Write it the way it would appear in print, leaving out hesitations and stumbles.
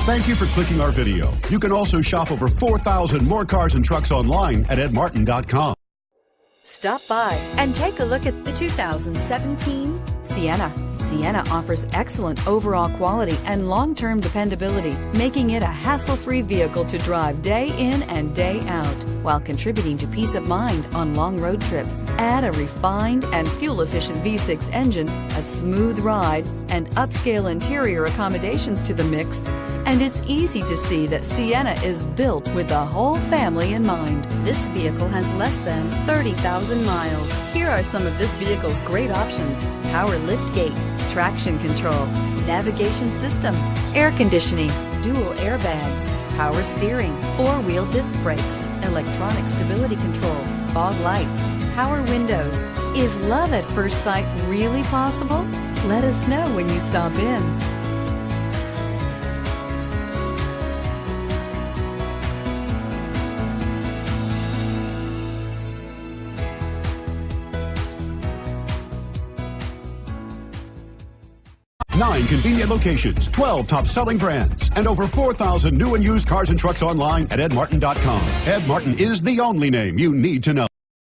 Thank you for clicking our video. You can also shop over 4,000 more cars and trucks online at edmartin.com. Stop by and take a look at the 2017 Sienna. Sienna offers excellent overall quality and long-term dependability, making it a hassle-free vehicle to drive day in and day out, while contributing to peace of mind on long road trips. Add a refined and fuel-efficient V6 engine, a smooth ride, and upscale interior accommodations to the mix, and it's easy to see that Sienna is built with the whole family in mind. This vehicle has less than 30,000 miles. Here are some of this vehicle's great options: power lift gate, traction control, navigation system, air conditioning, dual airbags, power steering, four-wheel disc brakes, electronic stability control, fog lights, power windows. Is love at first sight really possible? Let us know when you stop in. Nine convenient locations, 12 top-selling brands, and over 4,000 new and used cars and trucks online at edmartin.com. Ed Martin is the only name you need to know.